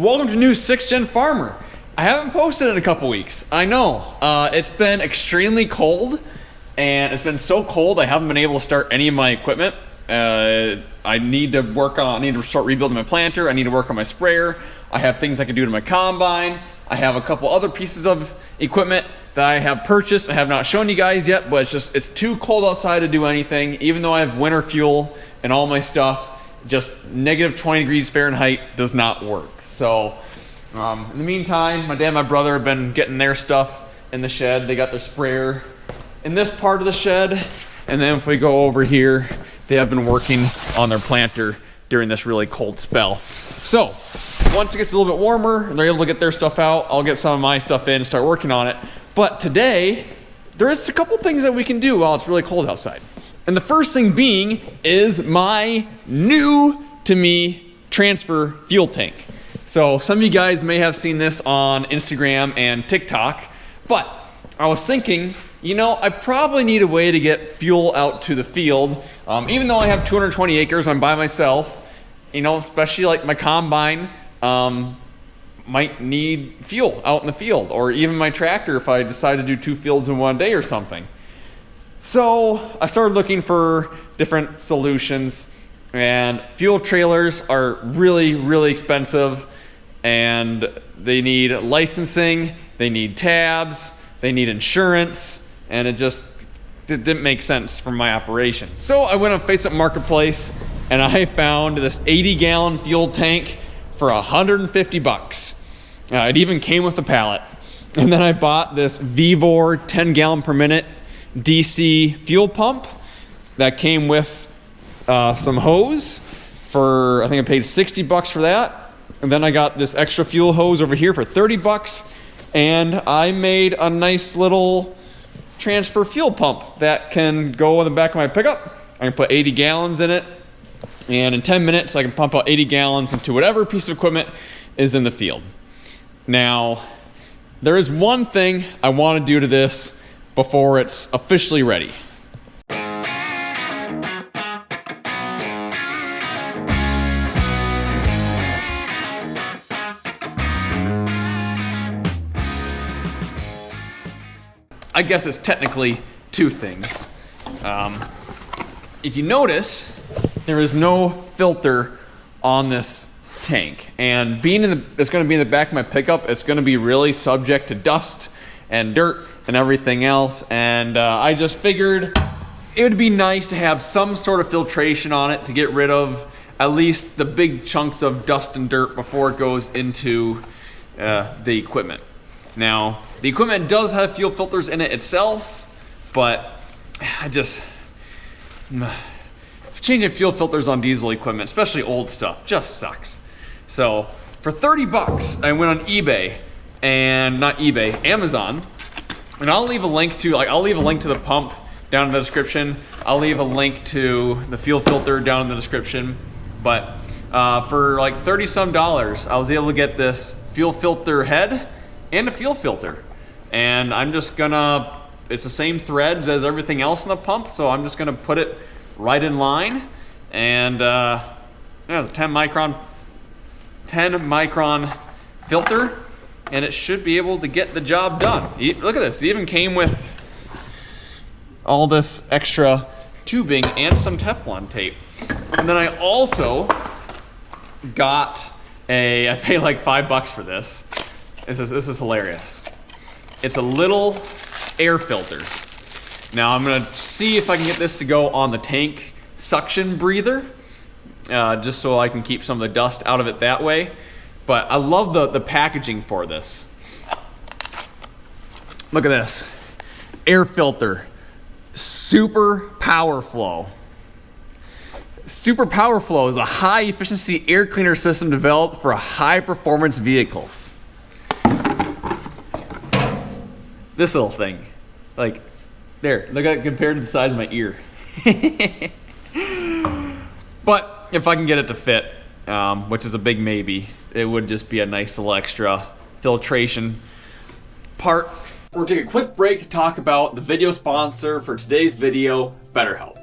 Welcome to new 6th Gen Farmer. I haven't posted in a couple weeks. I know. It's been extremely cold, and it's been so cold I haven't been able to start any of my equipment. I need to start rebuilding my planter. I need to work on my sprayer. I have things I can do to my combine. I have a couple other pieces of equipment that I have purchased. I have not shown you guys yet, but it's too cold outside to do anything. Even though I have winter fuel and all my stuff, just negative 20 degrees Fahrenheit does not work. So in the meantime, my dad and my brother have been getting their stuff in the shed. They got their sprayer in this part of the shed. And then if we go over here, they have been working on their planter during this really cold spell. So once it gets a little bit warmer and they're able to get their stuff out, I'll get some of my stuff in and start working on it. But today, there is a couple things that we can do while it's really cold outside. And the first thing being is my new to me transfer fuel tank. So some of you guys may have seen this on Instagram and TikTok, but I was thinking, I probably need a way to get fuel out to the field. Even though I have 220 acres, I'm by myself, especially like my combine might need fuel out in the field, or even my tractor if I decide to do 2 fields in one day or something. So I started looking for different solutions, and fuel trailers are really, really expensive, and they need licensing, they need tabs, they need insurance, and it didn't make sense for my operation. So I went on Facebook Marketplace and I found this 80-gallon fuel tank for $150. It even came with a pallet. And then I bought this Vevor 10-gallon per minute DC fuel pump that came with some hose for, I think I paid $60 for that. And then I got this extra fuel hose over here for $30, and I made a nice little transfer fuel pump that can go in the back of my pickup. I can put 80 gallons in it, and in 10 minutes I can pump out 80 gallons into whatever piece of equipment is in the field. Now, there is one thing I want to do to this before it's officially ready. I guess it's technically 2 things. If you notice, there is no filter on this tank, and it's going to be in the back of my pickup. It's going to be really subject to dust and dirt and everything else, and I just figured it would be nice to have some sort of filtration on it to get rid of at least the big chunks of dust and dirt before it goes into the equipment. Now, the equipment does have fuel filters in it itself, but changing fuel filters on diesel equipment, especially old stuff, just sucks. So for $30, I went on Amazon, and I'll leave a link to the pump down in the description. I'll leave a link to the fuel filter down in the description. But for like $30 some, I was able to get this fuel filter head and a fuel filter. And it's the same threads as everything else in the pump, so I'm just gonna put it right in line. And it's a 10 micron filter, and it should be able to get the job done. Look at this, it even came with all this extra tubing and some Teflon tape. And then I also got I paid like $5 for this. This is hilarious. It's a little air filter. Now I'm gonna see if I can get this to go on the tank suction breather, just so I can keep some of the dust out of it that way. But I love the packaging for this. Look at this. Air filter. Super Power Flow. Super Power Flow is a high efficiency air cleaner system developed for high performance vehicles. This little thing, like, there, look at it compared to the size of my ear. But if I can get it to fit, which is a big maybe, it would just be a nice little extra filtration part. We're gonna take a quick break to talk about the video sponsor for today's video, BetterHelp.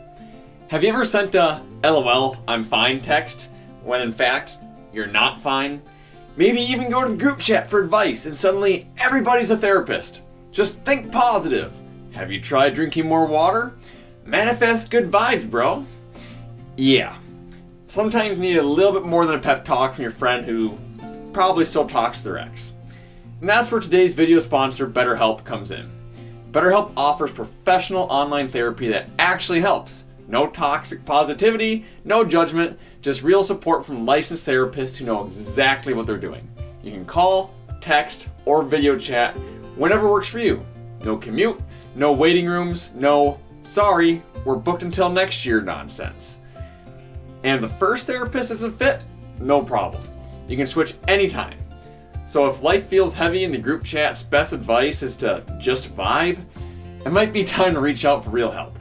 Have you ever sent a LOL, I'm fine text, when in fact, you're not fine? Maybe even go to the group chat for advice and suddenly everybody's a therapist. Just think positive. Have you tried drinking more water? Manifest good vibes, bro. Yeah. Sometimes you need a little bit more than a pep talk from your friend who probably still talks to their ex. And that's where today's video sponsor, BetterHelp, comes in. BetterHelp offers professional online therapy that actually helps. No toxic positivity, no judgment, just real support from licensed therapists who know exactly what they're doing. You can call, text, or video chat whenever works for you. No commute, no waiting rooms, no, sorry, we're booked until next year nonsense. And if the first therapist isn't fit, no problem. You can switch anytime. So if life feels heavy and the group chat's best advice is to just vibe, it might be time to reach out for real help.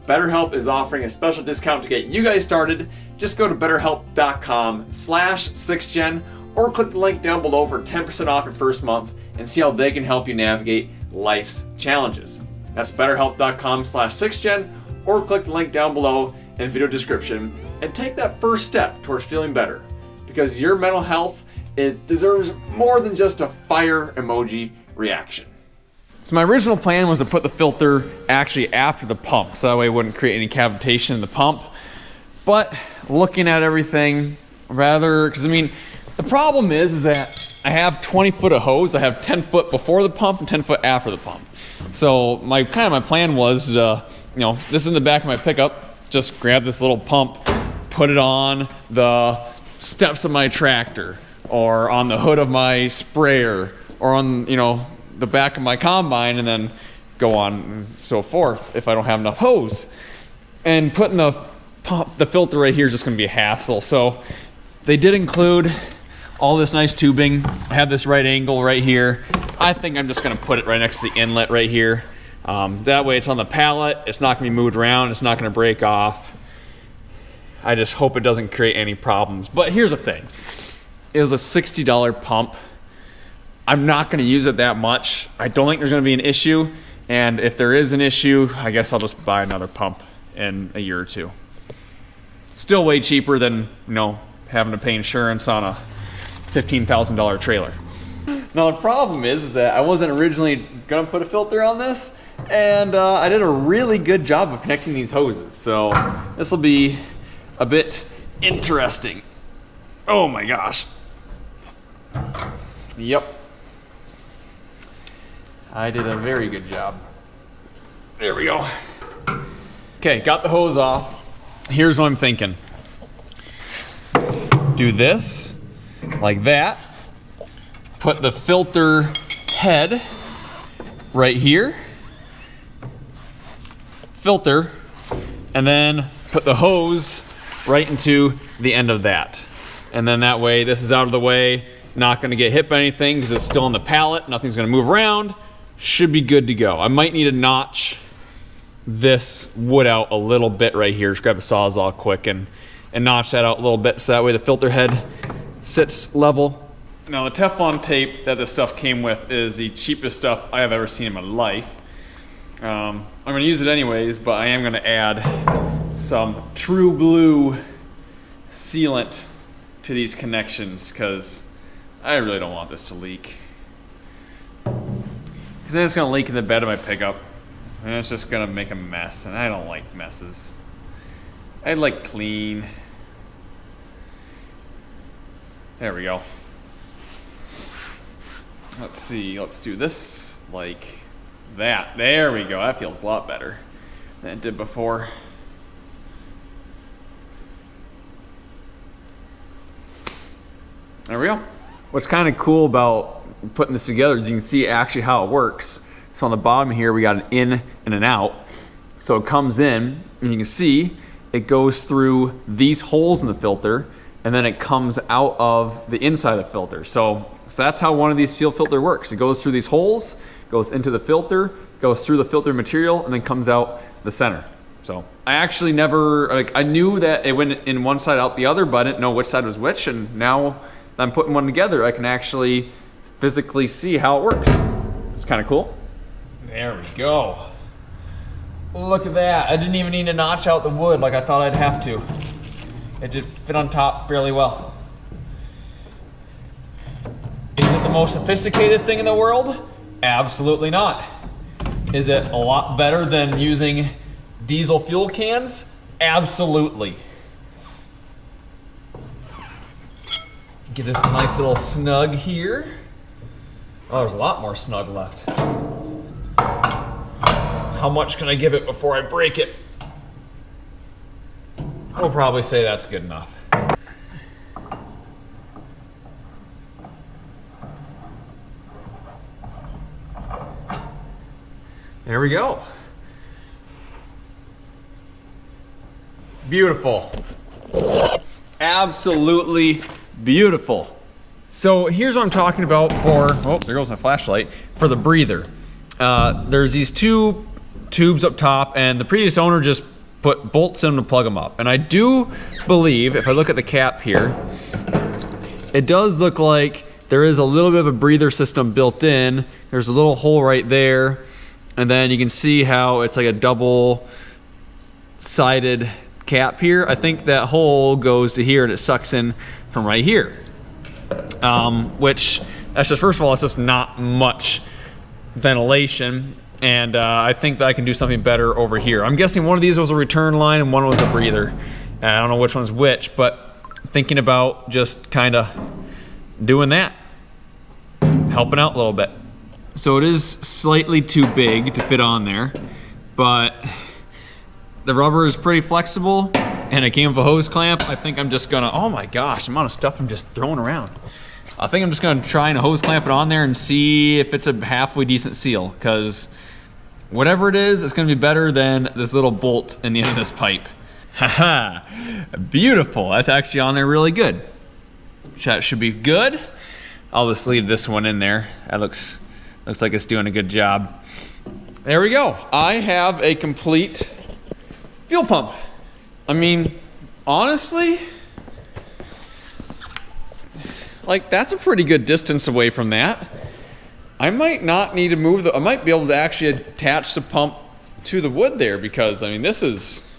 BetterHelp is offering a special discount to get you guys started. Just go to betterhelp.com/6gen or click the link down below for 10% off your first month and see how they can help you navigate life's challenges. That's betterhelp.com/6gen or click the link down below in the video description and take that first step towards feeling better, because your mental health, it deserves more than just a fire emoji reaction. So my original plan was to put the filter actually after the pump, so that way it wouldn't create any cavitation in the pump. But looking at everything, because the problem is that I have 20 foot of hose. I have 10 foot before the pump and 10 foot after the pump. So my plan was to, this is in the back of my pickup, just grab this little pump, put it on the steps of my tractor, or on the hood of my sprayer, or on, the back of my combine, and then go on and so forth if I don't have enough hose. And putting the filter right here is just going to be a hassle. So they did include all this nice tubing. I have this right angle right here. I think I'm just going to put it right next to the inlet right here. That way it's on the pallet. It's not going to be moved around. It's not going to break off. I just hope it doesn't create any problems. But here's the thing. It was a $60 pump. I'm not going to use it that much. I don't think there's going to be an issue. And if there is an issue, I guess I'll just buy another pump in a year or two. Still way cheaper than, having to pay insurance on a $15,000 trailer. Now the problem is that I wasn't originally going to put a filter on this, and I did a really good job of connecting these hoses. So this will be a bit interesting. Oh my gosh. Yep. I did a very good job. There we go. Okay, got the hose off. Here's what I'm thinking. Do this, like that. Put the filter head right here. Filter, and then put the hose right into the end of that. And then that way, this is out of the way, not gonna get hit by anything because it's still on the pallet, nothing's gonna move around. Should be good to go. I might need to notch this wood out a little bit right here. Just grab a Sawzall quick and notch that out a little bit so that way the filter head sits level. Now the Teflon tape that this stuff came with is the cheapest stuff I have ever seen in my life. I'm gonna use it anyways, but I am gonna add some True Blue sealant to these connections because I really don't want this to leak. Because then it's going to leak in the bed of my pickup, and it's just going to make a mess, and I don't like messes. I like clean. There we go. Let's see, let's do this like that. There we go, that feels a lot better than it did before. There we go. What's kind of cool about putting this together is you can see actually how it works. So on the bottom here we got an in and an out. So it comes in and you can see it goes through these holes in the filter and then it comes out of the inside of the filter. So that's how one of these seal filter works. It goes through these holes, goes into the filter, goes through the filter material, and then comes out the center. So I actually never, I knew that it went in one side out the other, but I didn't know which side was which, and now that I'm putting one together, I can actually physically see how it works. It's kind of cool. There we go. Look at that. I didn't even need to notch out the wood like I thought I'd have to. It just fit on top fairly well. it the most sophisticated thing in the world? Absolutely not. Is it a lot better than using diesel fuel cans? Absolutely. Get this nice little snug here. Oh, there's a lot more snug left. How much can I give it before I break it? We'll probably say that's good enough. There we go. Beautiful. Absolutely beautiful. So here's what I'm talking about for, oh, there goes my flashlight, for the breather. There's these two tubes up top, and the previous owner just put bolts in to plug them up. And I do believe, if I look at the cap here, it does look like there is a little bit of a breather system built in. There's a little hole right there, and then you can see how it's like a double-sided cap here. I think that hole goes to here and it sucks in from right here. Which, that's just, first of all, it's just not much ventilation, and I think that I can do something better over here. I'm guessing one of these was a return line and one was a breather. And I don't know which one's which, but thinking about just kind of doing that, helping out a little bit. So it is slightly too big to fit on there, but the rubber is pretty flexible, and it came with a hose clamp. I think I'm just gonna, oh my gosh, the amount of stuff I'm just throwing around. I think I'm just gonna try and hose clamp it on there and see if it's a halfway decent seal, because whatever it is, it's gonna be better than this little bolt in the end of this pipe. Haha, beautiful. That's actually on there really good. That should be good. I'll just leave this one in there. That looks like it's doing a good job. There we go. I have a complete fuel pump. I mean, honestly, like, that's a pretty good distance away from that. I might not need to move I might be able to actually attach the pump to the wood there, because, I mean, this is,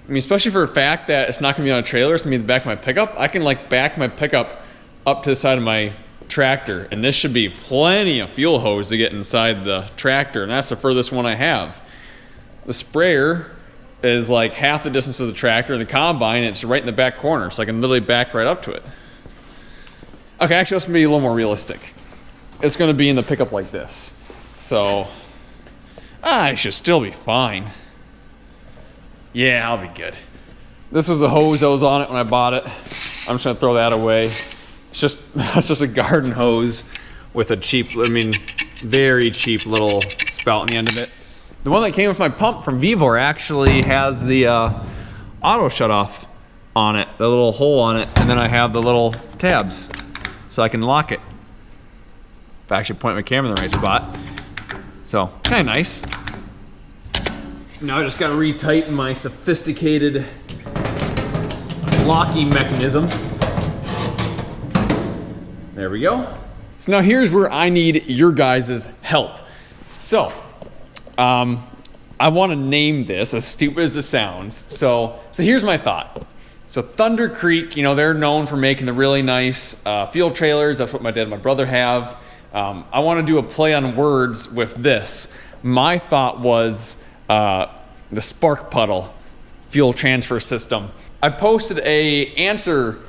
I mean, especially for the fact that it's not gonna be on a trailer, it's gonna be in the back of my pickup. I can, like, back my pickup up to the side of my tractor, and this should be plenty of fuel hose to get inside the tractor, and that's the furthest one I have. The sprayer is like half the distance of the tractor, and the combine, it's right in the back corner, so I can literally back right up to it. Okay, actually, let's be a little more realistic. It's gonna be in the pickup like this. So, I should still be fine. Yeah, I'll be good. This was a hose that was on it when I bought it. I'm just gonna throw that away. It's just a garden hose with a cheap, I mean, very cheap little spout on the end of it. The one that came with my pump from Vivor actually has the auto shut off on it, the little hole on it, and then I have the little tabs so I can lock it. If I actually point my camera in the right spot. So, kind of nice. Now I just gotta retighten my sophisticated locking mechanism. There we go. So now here's where I need your guys' help. So, I want to name this, as stupid as it sounds. So here's my thought. So Thunder Creek, you know, they're known for making the really nice field trailers. That's what my dad and my brother have. I want to do a play on words with this. My thought was the Spark Puddle fuel transfer system. I posted a answer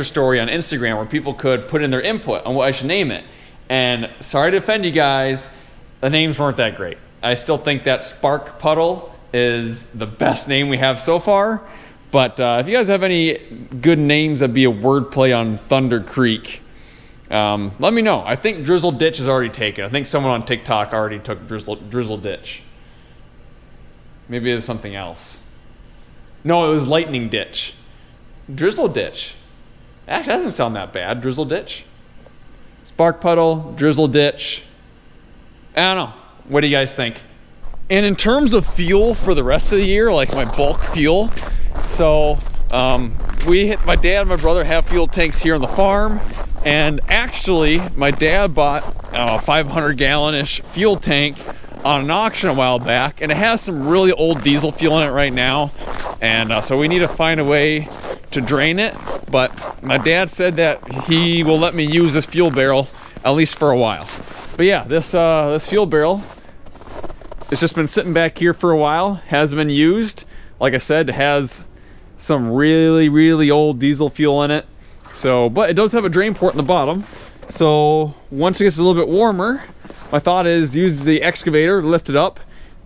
story on Instagram where people could put in their input on what I should name it. And sorry to offend you guys, the names weren't that great. I still think that Spark Puddle is the best name we have so far. But if you guys have any good names that'd be a wordplay on Thunder Creek, let me know. I think Drizzle Ditch is already taken. I think someone on TikTok already took Drizzle Ditch. Maybe it was something else. No, it was Lightning Ditch. Drizzle Ditch. Actually, that doesn't sound that bad. Drizzle Ditch. Spark Puddle, Drizzle Ditch. I don't know. What do you guys think? And in terms of fuel for the rest of the year, like my bulk fuel, so my dad and my brother have fuel tanks here on the farm, and actually my dad bought a 500-gallon-ish fuel tank on an auction a while back, and it has some really old diesel fuel in it right now, and so we need to find a way to drain it, but my dad said that he will let me use this fuel barrel at least for a while. But yeah, this fuel barrel, it's just been sitting back here for a while, hasn't been used. Like I said, it has some really old diesel fuel in it. So, but it does have a drain port in the bottom. So once it gets a little bit warmer, my thought is use the excavator, lift it up,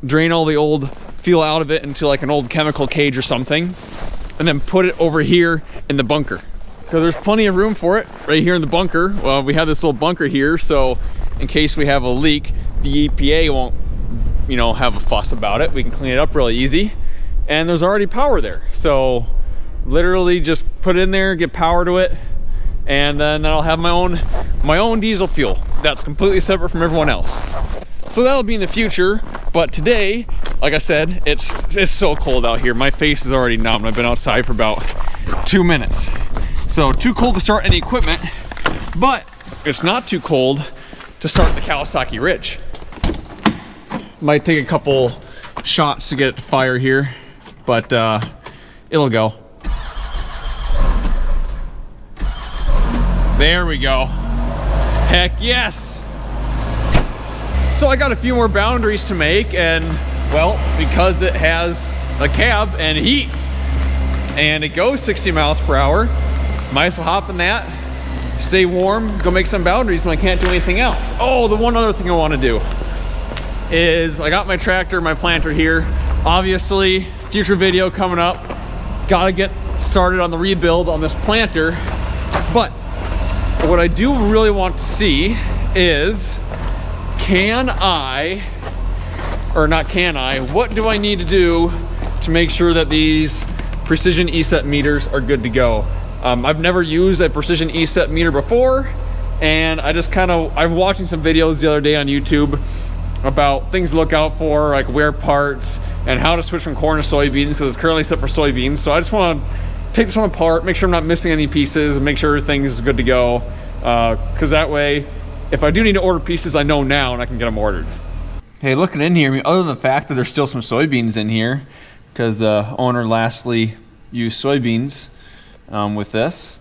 drain all the old fuel out of it into like an old chemical cage or something, and then put it over here in the bunker. So there's plenty of room for it right here in the bunker. Well, we have this little bunker here, so in case we have a leak, the EPA won't, have a fuss about it. We can clean it up really easy. And there's already power there. So literally just put it in there, get power to it, and then I'll have my own diesel fuel that's completely separate from everyone else. So that'll be in the future, but today, like I said, it's so cold out here. My face is already numb. I've been outside for about 2 minutes. So too cold to start any equipment, but it's not too cold to start the Kawasaki Ridge. Might take a couple shots to get it to fire here, but it'll go. There we go. Heck yes. So I got a few more boundaries to make, and well, because it has a cab and heat and it goes 60 miles per hour, might as well hop in that, stay warm, go make some boundaries when I can't do anything else. Oh, the one other thing I want to do is I got my tractor, my planter here. Obviously, future video coming up. Gotta get started on the rebuild on this planter. But what I do really want to see is, what do I need to do to make sure that these precision ESET meters are good to go? I've never used a precision ESET meter before, and I was watching some videos the other day on YouTube about things to look out for, like wear parts and how to switch from corn to soybeans, because it's currently set for soybeans. So I just want to take this one apart, make sure I'm not missing any pieces, and make sure everything's good to go, because that way, if I do need to order pieces, I know now and I can get them ordered. Hey, looking in here, other than the fact that there's still some soybeans in here, because the owner lastly used soybeans with this.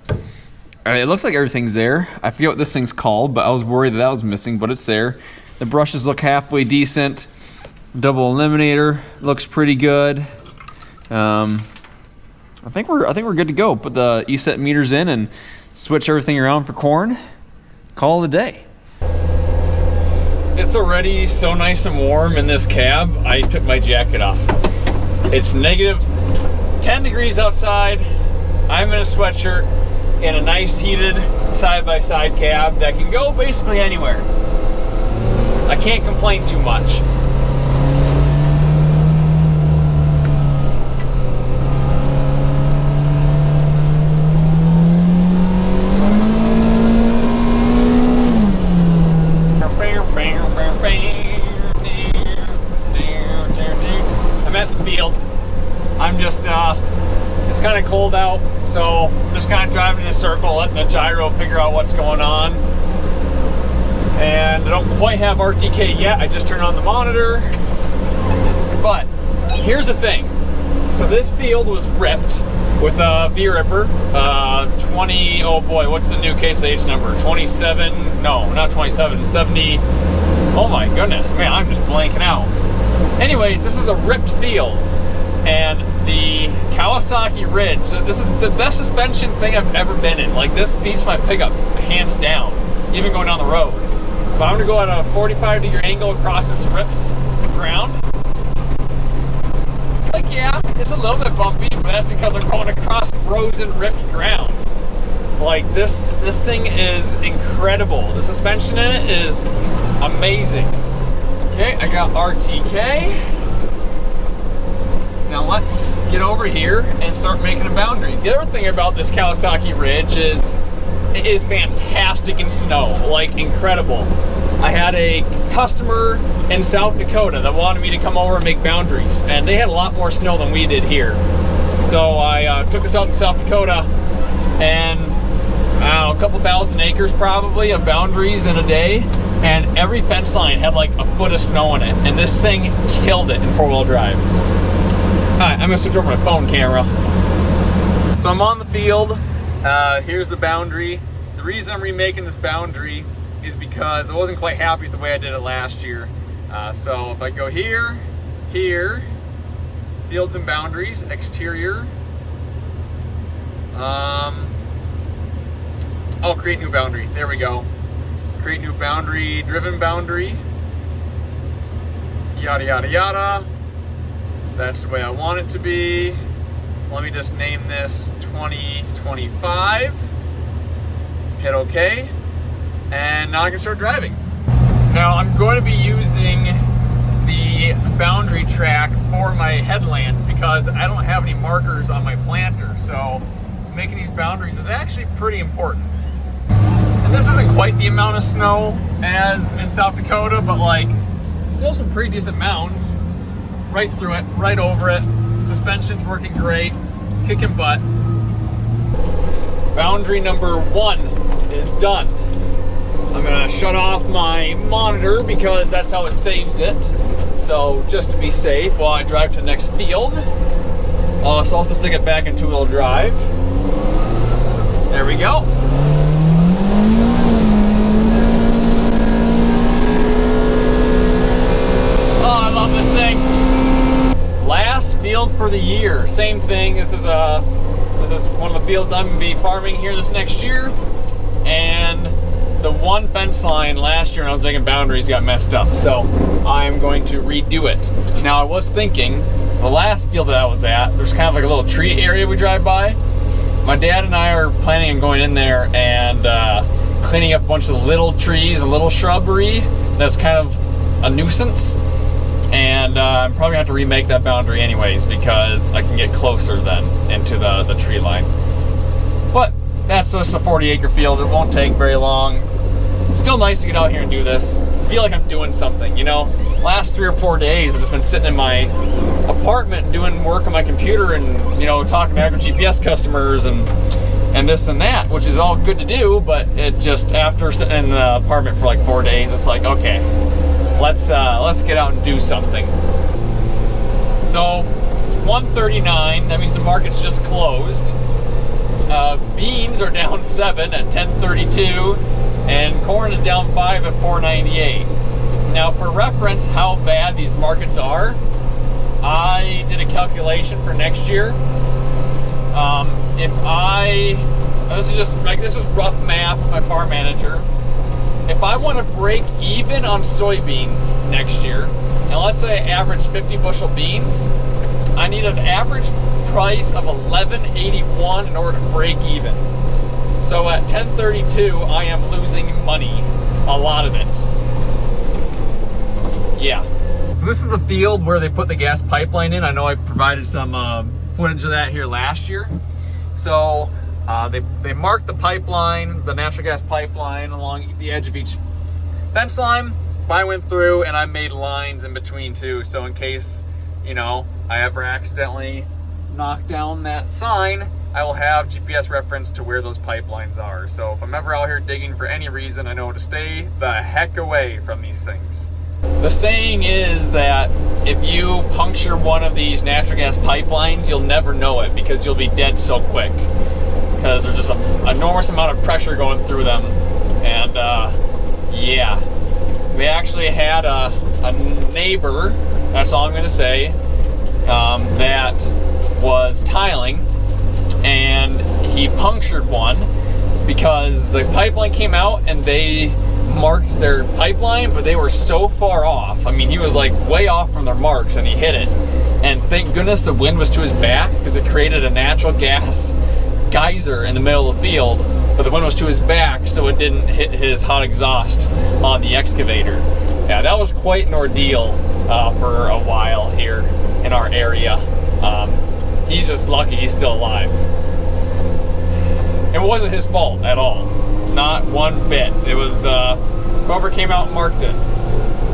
It looks like everything's there. I forget what this thing's called, but I was worried that was missing, but it's there. The brushes look halfway decent. Double eliminator looks pretty good. I think we're good to go. Put the ESET meters in and switch everything around for corn. Call it a day. It's already so nice and warm in this cab. I took my jacket off. It's negative 10 degrees outside. I'm in a sweatshirt in a nice heated side-by-side cab that can go basically anywhere. I can't complain too much. I'm at the field. I'm just, it's kind of cold out, so I'm just kind of driving in a circle, letting the gyro figure out what's going on. And I don't quite have RTK yet. I just turned on the monitor. But here's the thing. So this field was ripped with a V-Ripper. 20, oh boy, what's the new Case IH number? 27, no, not 27, 70. Oh my goodness, man, I'm just blanking out. Anyways, this is a ripped field. And the Kawasaki Ridge, so this is the best suspension thing I've ever been in. Like, this beats my pickup, hands down, even going down the road. But I'm gonna go at a 45-degree angle across this ripped ground. Like, yeah, it's a little bit bumpy, but that's because I'm going across frozen, ripped ground. Like, this thing is incredible. The suspension in it is amazing. Okay, I got RTK. Now let's get over here and start making a boundary. The other thing about this Kawasaki Ridge is it is fantastic in snow, like incredible. I had a customer in South Dakota that wanted me to come over and make boundaries, and they had a lot more snow than we did here. So I took us out to South Dakota, and I don't know, a couple thousand acres probably of boundaries in a day, and every fence line had like a foot of snow in it, and this thing killed it in four-wheel drive. Alright, I'm gonna switch over my phone camera. So So I'm on the field. Here's the boundary. The reason I'm remaking this boundary is because I wasn't quite happy with the way I did it last year. So if I go here, fields and boundaries, exterior. Oh, create new boundary. There we go. Create new boundary, driven boundary. Yada, yada, yada. That's the way I want it to be. Let me just name this 2025. Hit OK. And now I can start driving. Now I'm going to be using the boundary track for my headlands because I don't have any markers on my planter. So making these boundaries is actually pretty important. And this isn't quite the amount of snow as in South Dakota, but like still some pretty decent mounds. Right through it, right over it. Suspension's working great, kicking butt. Boundary number 1 is done. I'm gonna shut off my monitor because that's how it saves it. So just to be safe while I drive to the next field. Let's also stick it back in 2-wheel drive. There we go. Oh, I love this thing. Last field for the year. Same thing. This is one of the fields I'm gonna be farming here this next year. And the one fence line last year when I was making boundaries got messed up. So I'm going to redo it. Now I was thinking, the last field that I was at, there's kind of like a little tree area we drive by. My dad and I are planning on going in there and cleaning up a bunch of little trees, a little shrubbery that's kind of a nuisance. And I'm probably gonna have to remake that boundary anyways because I can get closer then into the tree line. But that's just a 40-acre field. It won't take very long. Still nice to get out here and do this. Feel like I'm doing something, you know? Last 3 or 4 days I've just been sitting in my apartment doing work on my computer and, you know, talking to agri GPS customers and this and that, which is all good to do, but it just, after sitting in the apartment for like 4 days, it's like, okay, let's get out and do something. So it's 1:39. That means the market's just closed. Beans are down 7 at 10:32, and corn is down 5 at 4.98. Now, for reference, how bad these markets are, I did a calculation for next year. This was rough math with my farm manager. If I want to break even on soybeans next year, and let's say I average 50 bushel beans, I need an average price of $11.81 in order to break even. So at 10:32, I am losing money, a lot of it. Yeah. So this is a field where they put the gas pipeline in. I know I provided some footage of that here last year. So they marked the pipeline, the natural gas pipeline, along the edge of each fence line. I went through and I made lines in between too. So in case, you know, I ever accidentally knock down that sign, I will have GPS reference to where those pipelines are. So if I'm ever out here digging for any reason, I know to stay the heck away from these things. The saying is that if you puncture one of these natural gas pipelines, you'll never know it because you'll be dead so quick. Because there's just an enormous amount of pressure going through them. And yeah, we actually had a neighbor, that's all I'm going to say, that was tiling, and he punctured one because the pipeline came out and they marked their pipeline, but they were so far off. I mean, he was like way off from their marks and he hit it. And thank goodness the wind was to his back because it created a natural gas geyser in the middle of the field, but the wind was to his back so it didn't hit his hot exhaust on the excavator. Yeah, that was quite an ordeal for a while here in our area. He's just lucky he's still alive. It wasn't his fault at all. Not one bit. It was whoever came out and marked it.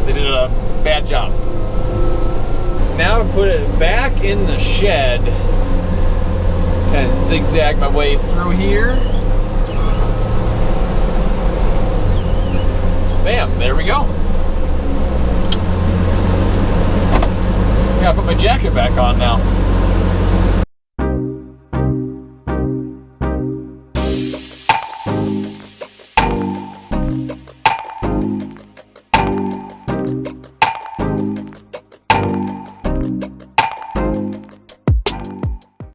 They did a bad job. Now to put it back in the shed, kind of zigzag my way through here. Bam, there we go. Gotta put my jacket back on now.